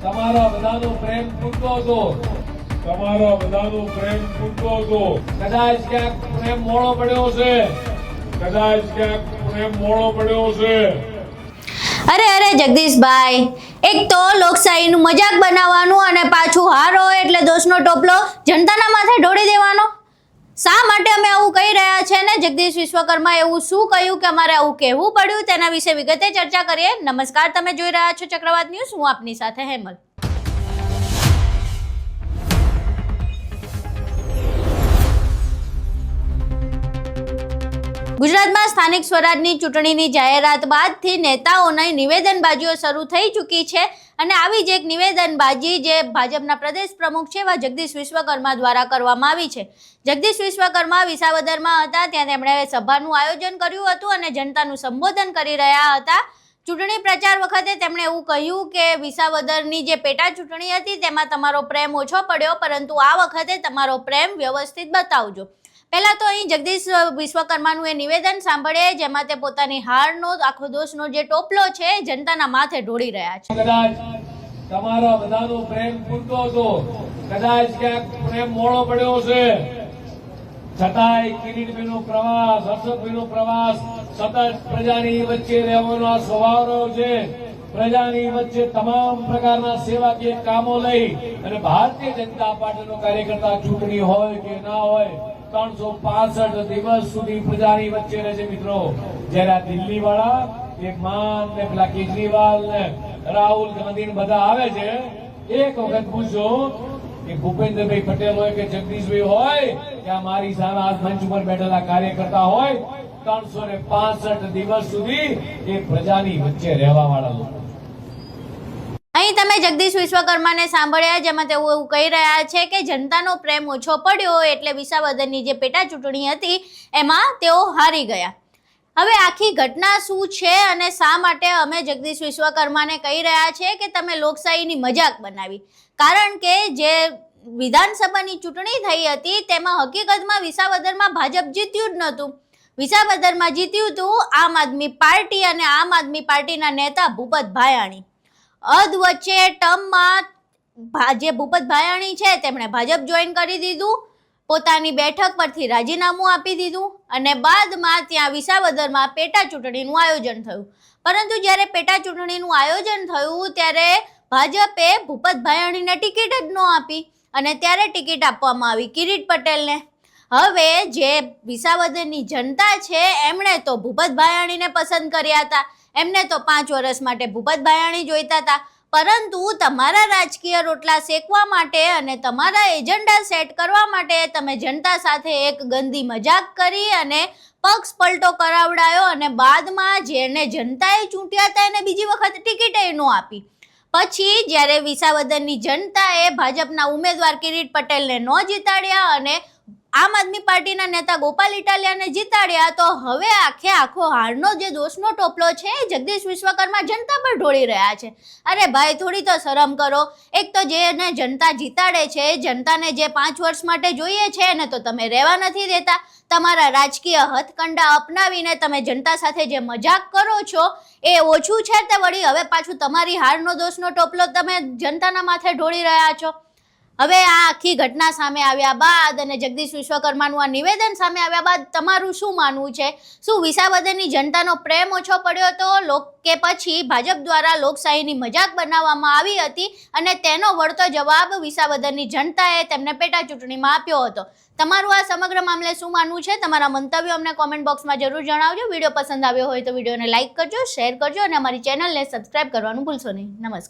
તમારા બધાનો પ્રેમ પૂરતો હતો. તમારા બધાનો પ્રેમ પૂરતો હતો. કદાચ ક્યાંક પ્રેમ મોડો પડ્યો છે. કદાચ ક્યાંક પ્રેમ મોડો પડ્યો છે. અરે જગદીશભાઈ, એક તો લોકશાહીનું મજાક બનાવવાનું અને પાછું હારો એટલે દોષનો ટોપલો જનતાના માથે ઢોળી દેવાનો. શા માટે અમે આવું કહી રહ્યા છે ને જગદીશ વિશ્વકર્મા એવું શું કહ્યું કે અમારે આવું કહેવું પડ્યું, તેના વિશે વિગતે ચર્ચા કરીએ. નમસ્કાર, તમે જોઈ રહ્યા છો ચક્રવાત ન્યૂઝ. હું આપની સાથે હેમલ. ગુજરાતમાં સ્થાનિક સ્વરાજની ચૂંટણીની જાહેરાત બાદથી નેતાઓની નિવેદનબાજીઓ શરૂ થઈ ચૂકી છે અને આવી જ એક નિવેદનબાજી જે ભાજપના પ્રદેશ પ્રમુખ છે એવા જગદીશ વિશ્વકર્મા દ્વારા કરવામાં આવી છે. જગદીશ વિશ્વકર્મા વિસાવદરમાં હતા, ત્યાં તેમણે સભાનું આયોજન કર્યું હતું અને જનતાનું સંબોધન કરી રહ્યા હતા. ચૂંટણી પ્રચાર વખતે તેમણે એવું કહ્યું કે વિસાવદરની જે પેટા ચૂંટણી હતી તેમાં તમારો પ્રેમ ઓછો પડ્યો, પરંતુ આ વખતે તમારો પ્રેમ વ્યવસ્થિત બતાવજો. પહેલા તો અહીં જગદીશ વિશ્વકર્માનું એ નિવેદન સાંભળીએ જેમાં તે પોતાની હારનો આખો દોષનો જે ટોપલો છે જનતાના માથે ઢોળી રહ્યા છે. કદાચ તમારા બધાનો પ્રેમ પૂરતો હતો. કદાચ ક્યાંક પ્રેમ મોડો પડ્યો છે. છતાંય કિરીટભાઈનો પ્રવાસ, હર્ષદભાઈનો પ્રવાસ, સતત પ્રજાની વચ્ચે રહેવાનો આ સ્વભાવ રહ્યો છે. પ્રજાની વચ્ચે તમામ પ્રકારના સેવાકીય કામો લઈ અને ભારતીય જનતા પાર્ટીનો કાર્યકર્તા ચૂંટણી હોય કે ના હોય 365 દિવસ સુધી પ્રજાની વચ્ચે રહે છે મિત્રો. જયારે આ દિલ્હી વાળા એક માન ને પેલા કેજરીવાલ ને રાહુલ ગાંધી ને બધા આવે છે, એક વખત પૂછો કે ભૂપેન્દ્રભાઈ પટેલ હોય કે જગદીશભાઈ હોય કે આ મારી સામે આ મંચ ઉપર બેઠેલા કાર્યકર્તા હોય 365 દિવસ સુધી એ પ્રજાની વચ્ચે રહેવા વાળા લોકો. અહીં તમે જગદીશ વિશ્વકર્માને સાંભળ્યા જેમાં તેઓ એવું કહી રહ્યા છે કે જનતાનો પ્રેમ ઓછો પડ્યો એટલે વિસાવદરની જે પેટા ચૂંટણી હતી એમાં તેઓ હારી ગયા. હવે આખી ઘટના શું છે અને શા માટે અમે જગદીશ વિશ્વકર્માને કહી રહ્યા છે કે તમે લોકશાહીની મજાક બનાવી? કારણ કે જે વિધાનસભાની ચૂંટણી થઈ હતી તેમાં હકીકતમાં વિસાવદરમાં ભાજપ જીત્યું જ નહોતું. વિસાવદરમાં જીત્યું હતું આમ આદમી પાર્ટી અને આમ આદમી પાર્ટીના નેતા ભૂપત ભાયાણી. અધ વચ્ચે ટર્મમાં જે ભૂપત ભાયાણી છે તેમણે ભાજપ જોઈન કરી દીધું, પોતાની બેઠક પરથી રાજીનામું આપી દીધું અને બાદમાં ત્યાં વિસાવદરમાં પેટા ચૂંટણીનું આયોજન થયું. પરંતુ જ્યારે પેટા ચૂંટણીનું આયોજન થયું ત્યારે ભાજપે ભૂપત ભાયાણીને ટિકિટ જ ન આપી અને ત્યારે ટિકિટ આપવામાં આવી કિરીટ પટેલને. હવે જે વિસાવદરની જનતા છે એમણે તો ભૂપત ભાયાણીને પસંદ કર્યા હતા, એમને તો 5 વર્ષ માટે ભૂપત ભાયાણી જોઈતા હતા. પરંતુ તમારા રાજકીય રોટલા શેકવા માટે અને તમારા એજન્ડા સેટ કરવા માટે તમે જનતા સાથે એક ગંદી મજાક કરી અને પક્ષ પલટો કરાવડાયો અને બાદમાં જેને જનતાએ ચૂંટ્યા હતા એને બીજી વખત ટિકિટ ન આપી. પછી જ્યારે વિસાવદરની જનતાએ ભાજપના ઉમેદવાર કિરીટ પટેલને ન જીતાડ્યા અને આમ આદમી પાર્ટીના નેતા ગોપાલ ઇટાલિયાને જીતાડ્યા તો હવે આખો હારનો જે દોષનો ટોપલો છે એ જગદીશ વિશ્વકર્મા જનતા પર ઢોળી રહ્યા છે. અરે ભાઈ, થોડી તો શરમ કરો. એક તો જેને જનતા જીતાડે છે, જનતાને જે 5 વર્ષ માટે જોઈએ છે એને તો તમે રહેવા નથી દેતા. તમારા રાજકીય હથકંડા અપનાવીને તમે જનતા સાથે જે મજાક કરો છો એ ઓછું છે તે વળી હવે પાછું તમારી હારનો દોષનો ટોપલો તમે જનતાના માથે ઢોળી રહ્યા છો. હવે આ આખી ઘટના સામે આવ્યા બાદ અને જગદીશ વિશ્વકર્માનું આ નિવેદન સામે આવ્યા બાદ તમારું શું માનવું છે? શું વિસાવદરની જનતાનો પ્રેમ ઓછો પડ્યો હતો કે પછી ભાજપ દ્વારા લોકશાહીની મજાક બનાવવામાં આવી હતી અને તેનો વળતો જવાબ વિસાવદરની જનતાએ તેમને પેટા ચૂંટણીમાં આપ્યો હતો? તમારું આ સમગ્ર મામલે શું માનવું છે? તમારા મંતવ્યો અમને કોમેન્ટ બોક્સમાં જરૂર જણાવજો. વિડીયો પસંદ આવ્યો હોય તો વિડીયોને લાઇક કરજો, શેર કરજો અને અમારી ચેનલને સબસ્ક્રાઇબ કરવાનું ભૂલશો નહીં. નમસ્કાર.